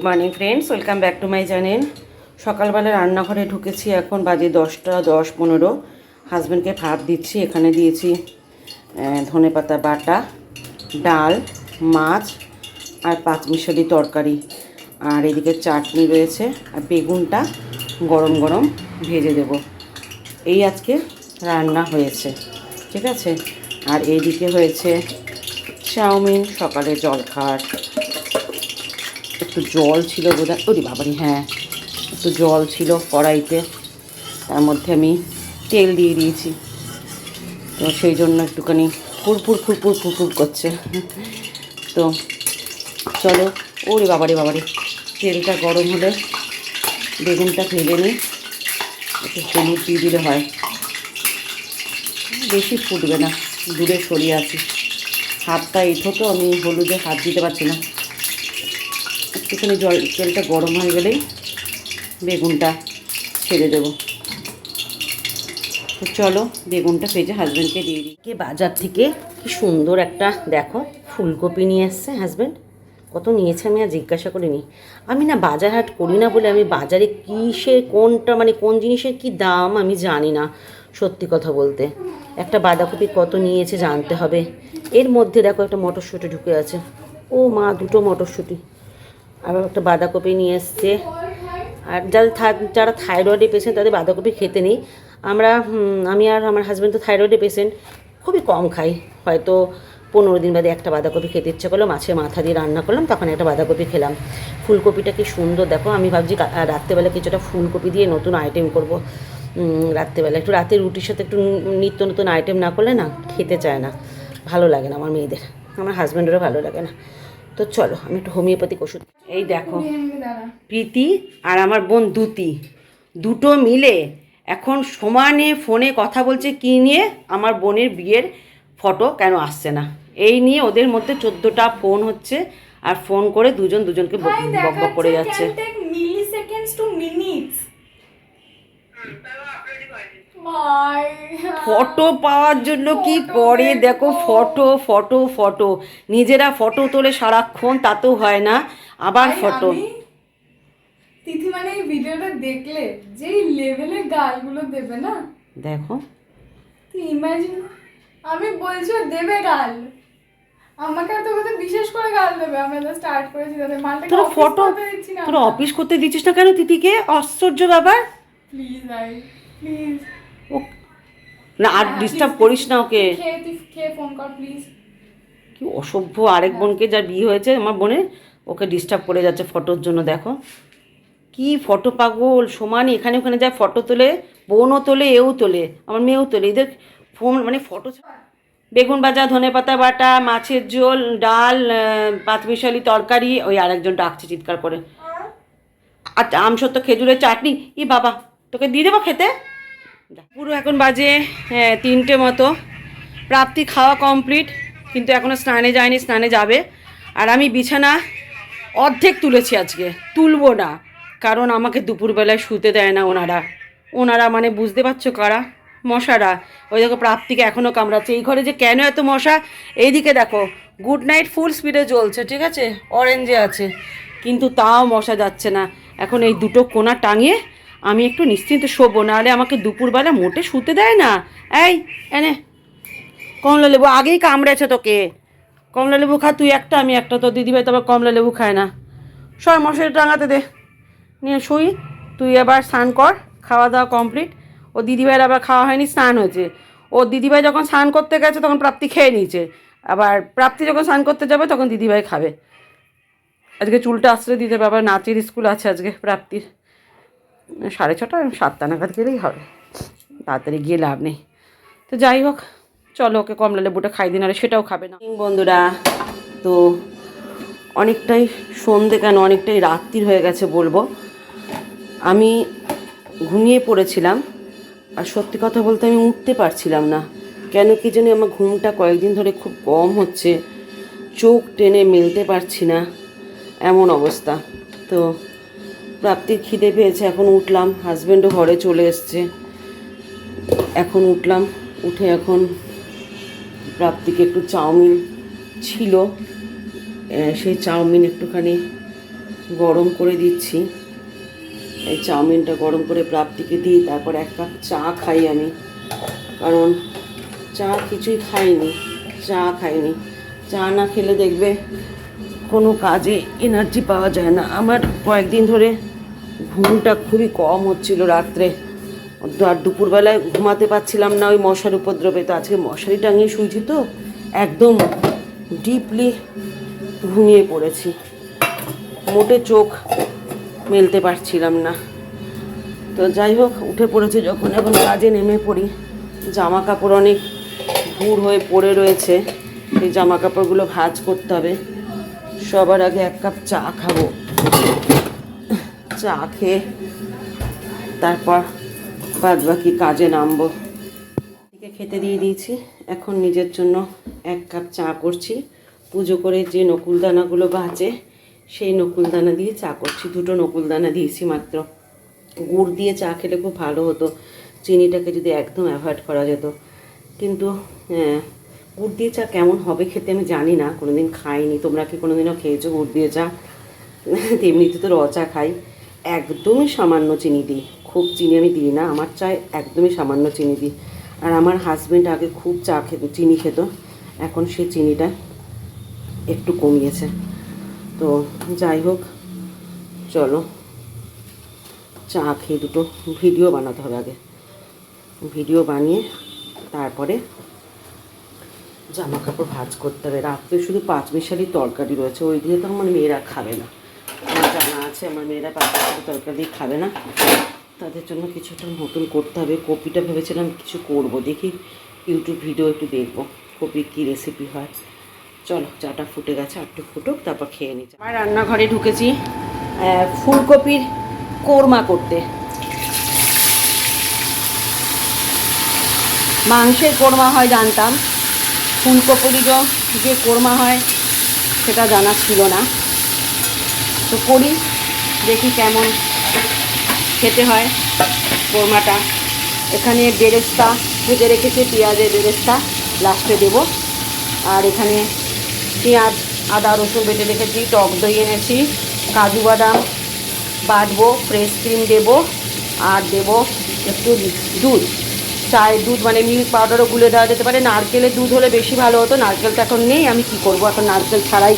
Morning friends, welcome back to my channel. সকালবেলা রান্নাঘরে ঢুকেছি, এখন বাজে 10:10-15। হাজব্যান্ডকে ভাত দিচ্ছি। এখানে দিয়েছি ধনেপাতা বাটা, ডাল, মাছ আর পাঁচমিশালি তরকারি, আর এদিকে চাটনি রয়েছে, আর বেগুনটা গরম গরম ভেজে দেব। এই আজকে রান্না হয়েছে, ঠিক আছে। আর এইদিকে হয়েছে চাউমিন, সকালে জলখাবার। একটু জল ছিল বোধহয়, ওরে বাবারি, হ্যাঁ একটু জল ছিল কড়াইতে, তার মধ্যে আমি তেল দিয়ে দিয়েছি, তো সেই জন্য একটুখানি ফুরফুর ফুরফুর ফুরফুর করছে। তো চলো, ওরে বাবারি বাবারি, তেলটা গরম হলে বেগুনটা ভেজে নিই। একটু হলুদ দিয়ে দিলে হয়, বেশি ফুটবে না, দূরে সরিয়ে আছি। হাতটা এঁঠো তো, আমি হলুদে হাত দিতে পারছি না। একটুখানি তেলটা গরম হয়ে গেলেই বেগুনটা ছেড়ে দেবো। তো চলো বেগুনটা ভেজে হাজব্যান্ডকে দিয়ে দিই। বাজার থেকে কি সুন্দর একটা দেখো ফুলকপি নিয়ে এসছে হাজব্যান্ড। কত নিয়েছে আমি আর জিজ্ঞাসা করিনি। আমি না বাজার হাট করি না বলে আমি বাজারে কিসের কোনটা মানে কোন জিনিসের কি দাম আমি জানি না, সত্যি কথা বলতে। একটা বাঁধাকপি কত নিয়েছে জানতে হবে। এর মধ্যে দেখো একটা মটরশুঁটি ঢুকে আছে, ও মা, দুটো মটরশুঁটি। আবার একটা বাঁধাকপি নিয়ে এসছে। আর যারা থাইরয়েডের পেশেন্ট তাদের বাঁধাকপি খেতে নেই। আমি আর আমার হাজব্যান্ড তো থাইরয়েডের পেশেন্ট, খুবই কম খাই। হয়তো 15 দিন বাদে একটা বাঁধাকপি খেতে ইচ্ছে করলো, মাছের মাথা দিয়ে রান্না করলাম, তখন একটা বাঁধাকপি খেলাম। ফুলকপিটা কি সুন্দর দেখো। আমি ভাবছি রাত্রেবেলা কিছুটা ফুলকপি দিয়ে নতুন আইটেম করব। রাত্রেবেলা একটু রাতের রুটির সাথে একটু নিত্য নতুন আইটেম না করলে না খেতে চায় না, ভালো লাগে না আমার মেয়েদের, আমার হাজব্যান্ডেরও ভালো লাগে না। তো চলো আমি একটু হোমিওপ্যাথিক ওষুধ। এই দেখো প্রীতি আর আমার বোন দুতি, দুটো মিলে এখন সমানে ফোনে কথা বলছে। কি নিয়ে? আমার বোনের বিয়ের ফটো কেন আসছে না, এই নিয়ে ওদের মধ্যে 14টা ফোন হচ্ছে, আর ফোন করে দুজন দুজনকে বক বক করে যাচ্ছে। ফটো পাওয়ার জন্য কি করে দেখো, ফটো ফটো ফটো, নিজেরা ফটো তোলে সারাক্ষণ, তাতেও হয় না, আবার ফটো। তিথি মানে এই ভিডিওটা দেখলে যেই লেভেলে গালগুলো দেবে না, দেখো তুই ইমাজিন। আমি বলছি দেবে গাল, আমাকে আর তোকে বিশেষ করে গাল দেবে। আমরা তো স্টার্ট করেছি তাদের মালটা তোরা ফটো, তোরা অফিস করতে দিচ্ছিস না কেন তিথিকে? আশ্চর্য ব্যাপার। প্লিজ আই প্লিজ, ও না, আর ডিস্টার্ব করিস না ওকে। খেয়ে ফোন কর প্লিজ। কি অসভ্য, আরেক বোনকে যার বিয়ে হয়েছে আমার বোনের, ওকে ডিস্টার্ব করে যাচ্ছে ফটোর জন্য। দেখো কি ফটো পাগল, সমানে এখানে ওখানে যা ফটো তোলে, বোনও তোলে, এও তোলে, আমার মেয়েও তোলে। এদের ফোন মানে ফটো। বেগুন ভাজা, ধনেপাতা বাটা, মাছের ঝোল, ডাল, পাঁচমিশালি তরকারি, ওই আরেকজন ডাকছে চিৎকার করে। আর আমসত্ত্ব খেজুরের চাটনি। ই বাবা, তোকে দিয়ে দেবো খেতে? পুরো এখন বাজে 3টে মতো। প্রাপ্তি খাওয়া কমপ্লিট, কিন্তু এখনও স্নানে যায়নি, স্নানে যাবে। আর আমি বিছানা অর্ধেক তুলেছি, আজকে তুলবো না, কারণ আমাকে দুপুরবেলায় শুতে দেয় না ওনারা মানে বুঝতে পারছো কারা? মশারা। ওই দেখো প্রাপ্তিকে এখনও কামড়াচ্ছে। এই ঘরে যে কেন এত মশা! এইদিকে দেখো গুড নাইট ফুল স্পিডে চলছে, ঠিক আছে, অরেঞ্জে আছে, কিন্তু তাও মশা যাচ্ছে না। এখন এই দুটো কোণা টাঙিয়ে আমি একটু নিশ্চিন্তে শোবো, নাহলে আমাকে দুপুরবেলা মোটে শুতে দেয় না। এই এনে কমলা লেবু, আগেই কামড়েছে তোকে। কমলা লেবু খা তুই একটা, আমি একটা। তো দিদিভাই তো আবার কমলা লেবু খায় না। সর মশারি টাঙাতে দে, নিয়ে শুই। তুই এবার স্নান কর, খাওয়া দাওয়া কমপ্লিট। ও দিদিভাইয়ের আবার খাওয়া হয়নি, স্নান হয়েছে। ও দিদিভাই যখন স্নান করতে গেছে তখন প্রাপ্তি খেয়ে নিয়েছে, আবার প্রাপ্তি যখন স্নান করতে যাবে তখন দিদিভাই খাবে। আজকে চুলটা আশ্রয় দিতে হবে, আবার নাচের স্কুল আছে আজকে প্রাপ্তির। 6:30 7টা নাগাদ গেলেই হবে, তাড়াতাড়ি গিয়ে লাভ নেই। তো যাই হোক, চলো ওকে কমলা লেবুটা খাই দিন, আর সেটাও খাবে না। বন্ধুরা, তো অনেকটাই সন্ধে কেন, অনেকটাই রাত্রির হয়ে গেছে বলবো। আমি ঘুমিয়ে পড়েছিলাম, আর সত্যি কথা বলতে আমি উঠতে পারছিলাম না। কেন কি জানি আমার ঘুমটা কয়েকদিন ধরে খুব কম হচ্ছে, চোখ টেনে মেলতে পারছি না, এমন অবস্থা। তো প্রাপ্তির খিদে পেয়েছে, এখন উঠলাম, হাজব্যান্ডও ঘরে চলে এসছে। এখন উঠলাম, উঠে এখন প্রাপ্তিকে একটু চাউমিন ছিল, সেই চাউমিন একটুখানি গরম করে দিচ্ছি। এই চাউমিনটা গরম করে প্রাপ্তিকে দিই, তারপর এক কাপ চা খাই আমি, কারণ চা কিছুই খাইনি, চা না খেলে দেখবে কোনো কাজে এনার্জি পাওয়া যায় না। আমার কয়েকদিন ধরে ঘুমটা খুবই কম হচ্ছিল রাত্রে, আর দুপুরবেলায় ঘুমাতে পারছিলাম না ওই মশার উপদ্রবে। তো আজকে মশারি টাঙিয়ে শুয়েছি, তো একদম ডিপলি ঘুমিয়ে পড়েছি, মোটে চোখ মেলতে পারছিলাম না। তো যাই হোক, উঠে পড়েছে যখন, এখন কাজে নেমে পড়ি। জামা কাপড় অনেক ভুর হয়ে পড়ে রয়েছে, সেই জামা কাপড়গুলো ভাঁজ করতে হবে। সবার আগে এক কাপ চা খাবো, চা খেয়ে তারপর বাদ বাকি কাজে নামবো। খেতে দিয়ে দিয়েছি, এখন নিজের জন্য এক কাপ চা করছি। পুজো করে যে নকুলদানাগুলো বাঁচে সেই নকুলদানা দিয়ে চা করছি। 2টো নকুলদানা দিয়েছি মাত্র। গুড় দিয়ে চা খেলে খুব ভালো হতো, চিনিটাকে যদি একদম অ্যাভয়েড করা যেত। কিন্তু গুড় দিয়ে চা কেমন হবে খেতে আমি জানি না, কোনোদিন খাইনি। তোমরা কি কোনোদিনও খেয়েছো গুড় দিয়ে চা? এমনিতে তো র চা খাই, একদমই সামান্য চিনি দিই, খুব চিনি আমি দিই না। আমার চায় একদমই সামান্য চিনি দিই। আর আমার হাজব্যান্ড আগে খুব চা খেত, চিনি খেত, এখন সে চিনিটা একটু কমিয়েছে। তো যাই হোক, চলো চা খেয়ে 2টো ভিডিও বানাতে হবে। আগে ভিডিও বানিয়ে তারপরে জামা কাপড় ভাঁজ করতে হবে। রাত্রে শুধু 5 মিশালি তরকারি রয়েছে, ওই দিয়ে তো আমার মেয়েরা খাবে না। আমার জানা আছে আমার মেয়েরা 5 মিশালি তরকারি দিয়ে খাবে না, তাদের জন্য কিছুটা নতুন করতে হবে। কপিটা ভেবেছিলাম কিছু করব, দেখি ইউটিউব ভিডিও একটু দেখবো কপির কী রেসিপি হয়। চলো, চাটা ফুটে গেছে, একটু ফুটুক, তারপর খেয়ে নিচ্ছি। আমার রান্নাঘরে ঢুকেছি ফুলকপির কোরমা করতে। মাংসের কোরমা হয় জানতাম, ফুলকপির যে কোরমা হয় সেটা জানা ছিল না। তো করি, দেখি কেমন খেতে হয় কোরমাটা। এখানে বেরেস্তা ভেজে রেখেছি, পেঁয়াজের বেরেস্তা লাস্টে দেবো। আর এখানে পেঁয়াজ, আদা, রসুন বেটে রেখেছি, টক দই এনেছি, কাজু বাদাম বাটবো, ফ্রেশ ক্রিম দেবো, আর দেবো একটু দুধ, চায়ের দুধ, মানে মিল্ক পাউডারও গুলে দেওয়া যেতে পারে। নারকেলের দুধ হলে বেশি ভালো হতো, নারকেল তো এখন নেই, আমি কি করব, এখন নারকেল ছাড়াই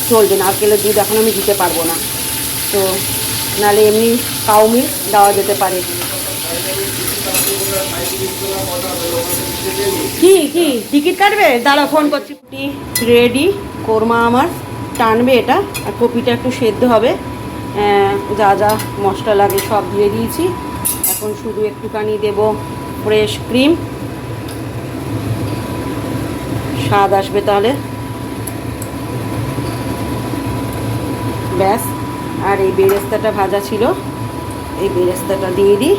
চলবে। নারকেলের দুধ এখন আমি দিতে পারবো না, তো নাহলে এমনি কাউ মিল্ক দেওয়া যেতে পারে। কি কি টিকিট কাটবে? দাঁড়া ফোন করছি। রেডি, কোরমা আমার টানবে এটা, আর কপিটা একটু সেদ্ধ হবে। যা যা মশলা লাগে সব দিয়ে দিয়েছি। এখন শুধু একটুখানি দেব ফ্রেশ ক্রিম, স্বাদ আসবে তাহলে, ব্যাস। আর এই বেরেস্তাটা ভাজা ছিল, এই বেরেস্তাটা দিয়ে দিই,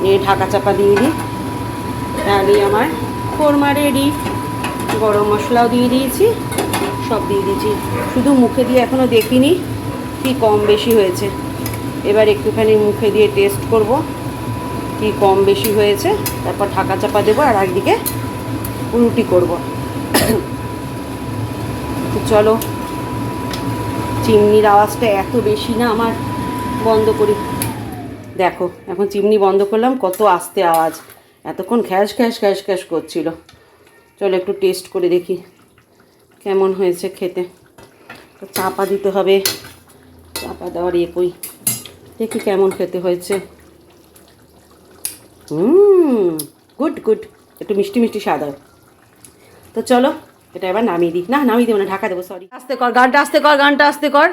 নিয়ে ঢাকা চাপা দিয়ে দিই, তাহলেই আমার কোরমা রেডি। গরম মশলাও দিয়ে দিয়েছি, সব দিয়ে দিয়েছি, শুধু মুখে দিয়ে এখনও দেখিনি কি কম বেশি হয়েছে। এবার একটুখানি মুখে দিয়ে টেস্ট করব কি কম বেশি হয়েছে, তারপর ঢাকা চাপা দেবো, আর একদিকে রুটি করব। তো চলো, চিমনির আওয়াজটা এত বেশি না, আমার বন্ধ করি। দেখো এখন চিমনি বন্ধ করলাম, কত আস্তে আওয়াজ, এতক্ষণ খ্যাস খ্যাস খ্যাস খ্যাস করছিল। চলো একটু টেস্ট করে দেখি কেমন হয়েছে খেতে। তো চাপা দিতে হবে, চাপা দেওয়ার কই, দেখি কেমন খেতে হয়েছে। গুড গুড, একটু মিষ্টি মিষ্টি স্বাদ হয়। তো চলো এটা এবার নামিয়ে দিই, না নামিয়ে দেবো না, ঢাকা দেবো, সরি। আস্তে কর গানটা, আস্তে কর গানটা, আস্তে কর।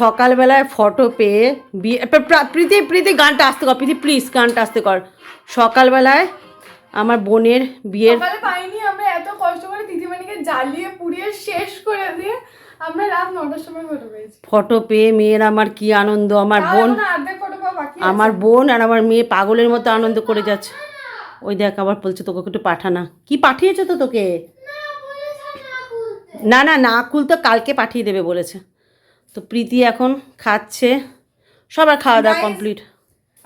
সকালবেলায় ফটো পেয়ে বিয়ে, প্রীতি প্রীতি গানটা আস্তে কর, প্রীতি প্লিজ গানটা আস্তে কর। সকালবেলায় আমার বোনের বিয়ের, সকালে পাইনি, আমরা এত কষ্ট করে দিদিমণিকে জ্বালিয়ে পুড়িয়ে শেষ করে দিয়ে আমরা রাত 9টার সময় ফটো পেয়েছি। ফটো পেয়ে মেয়ের আমার কি আনন্দ, আমার বোন, অর্ধেক ফটো পাওয়া বাকি আছে। আমার বোন আর আমার মেয়ে পাগলের মতো আনন্দ করে যাচ্ছে। ওই দেখ আবার বলছে তোকে একটু পাঠানা, কি পাঠিয়েছে তো তোকে? না না না খুলতে, কালকে পাঠিয়ে দেবে বলেছে। তো প্রীতি এখন খাচ্ছে, সবার খাওয়া দাওয়া কমপ্লিট।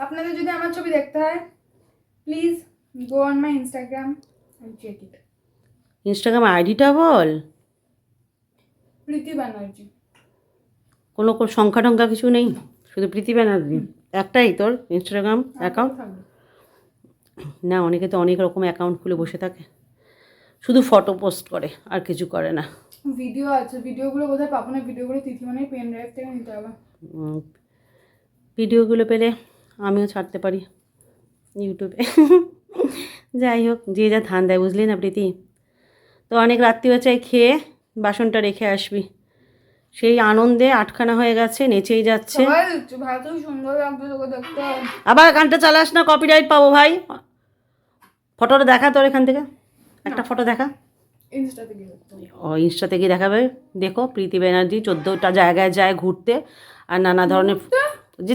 আপনাদের যদি আমার ছবি দেখতে হয় please go on my Instagram and check it. Instagram আইডিটা বল। প্রীতি ব্যানার্জি। কোনো সংখ্যা টংখ্যা কিছু নেই, শুধু প্রীতি ব্যানার্জি একটাই তোর ইনস্টাগ্রাম অ্যাকাউন্ট? থাকবে। না, অনেকে তো অনেক রকম অ্যাকাউন্ট খুলে বসে থাকে, শুধু ফটো পোস্ট করে আর কিছু করে না। ভিডিও আছে, ভিডিওগুলো কোথায় পাবো না, ভিডিওগুলো তিথি মানে পেন ড্রাইভ থেকে নিতে হবে। ভিডিওগুলো পেলে আমিও ছাড়তে পারি ইউটিউবে। যাই হোক, যে যা ধান দেয়, বুঝলি না প্রীতি? তো অনেক রাত্রি হচ্ছে, খেয়ে বাসনটা রেখে আসবি। সেই আনন্দে আটখানা হয়ে গেছে, নেচেই যাচ্ছে। সবাই দেখছে, ভাই তুই সুন্দর লাগছে তোকে দেখতে। আবার গানটা চালাস না, কপিরাইট পাবো ভাই। ফটোটা দেখা তোর এখান থেকে, একটা ফটো দেখা। ইনস্টাতে গিয়ে দেখতে হবে। ও ইনস্টাতে গিয়ে দেখাবে। দেখো প্রীতি ব্যানার্জি 14টা জায়গায় যায় ঘুরতে, আর নানা ধরনের যে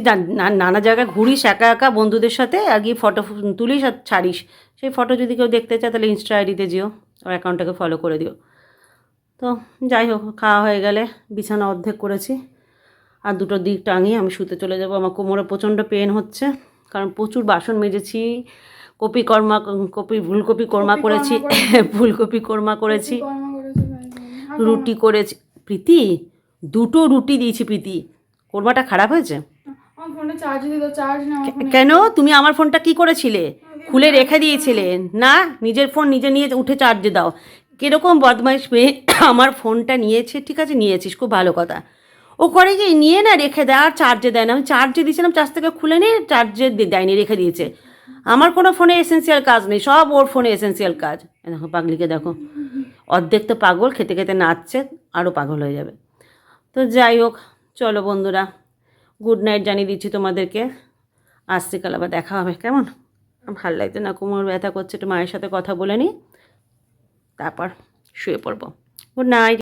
নানা জায়গায় ঘুরিস একা একা বন্ধুদের সাথে, আর গিয়ে ফটো তুলিস আর ছাড়িস। সেই ফটো যদি কেউ দেখতে চায় তাহলে ইনস্টা আইডিতে যেও, ওর অ্যাকাউন্টটাকে ফলো করে দিও। তো যাই হোক, খাওয়া হয়ে গেলে বিছানা অর্ধেক করেছি, আর দুটো দিক টাঙিয়ে আমি শুতে চলে যাব। আমার কোমরে প্রচণ্ড পেন হচ্ছে, কারণ প্রচুর বাসন মেজেছি, ফুলকপি কোরমা করেছি, ফুলকপি কোরমা করেছি, কর্মা করেছে ভাই। আর রুটি করেছি। প্রীতি, 2টো রুটি দিয়েছি প্রীতি। কোরমাটা খারাপ হয়েছে? আমার ফোনে চার্জ দিতে, চার্জ না আমার ফোনে। কেন? তুমি আমার ফোনটা কি করেছিলে? খুলে রেখে দিয়েছিলে না? নিজের ফোন নিজে নিয়ে উঠে চার্জে দাও। কীরকম বদমাইশ মেয়ে! আমার ফোনটা নিয়েছে, ঠিক আছে নিয়েছিস, খুব ভালো কথা। ও করে কি, নিয়ে না রেখে দেয় আর চার্জে দেয় না। আমি চার্জে দিয়েছিলাম, চার্জ থেকে খুলে নিয়ে চার্জে দেয়নি, রেখে দিয়েছে। আমার কোনো ফোনে এসেন্সিয়াল কাজ নেই, সব ওর ফোনে এসেন্সিয়াল কাজ। দেখো পাগলিকে দেখো, অর্ধেক তো পাগল, খেতে খেতে নাচছে, আরও পাগল হয়ে যাবে। তো যাই হোক, চলো বন্ধুরা, গুড নাইট জানিয়ে দিচ্ছি তোমাদেরকে। আসছে কাল আবার দেখা হবে, কেমন? ভাল লাগছে না, কোমর ব্যথা করছে, একটু মায়ের সাথে কথা বলে নিই, তারপর শুয়ে পড়বো। Good night.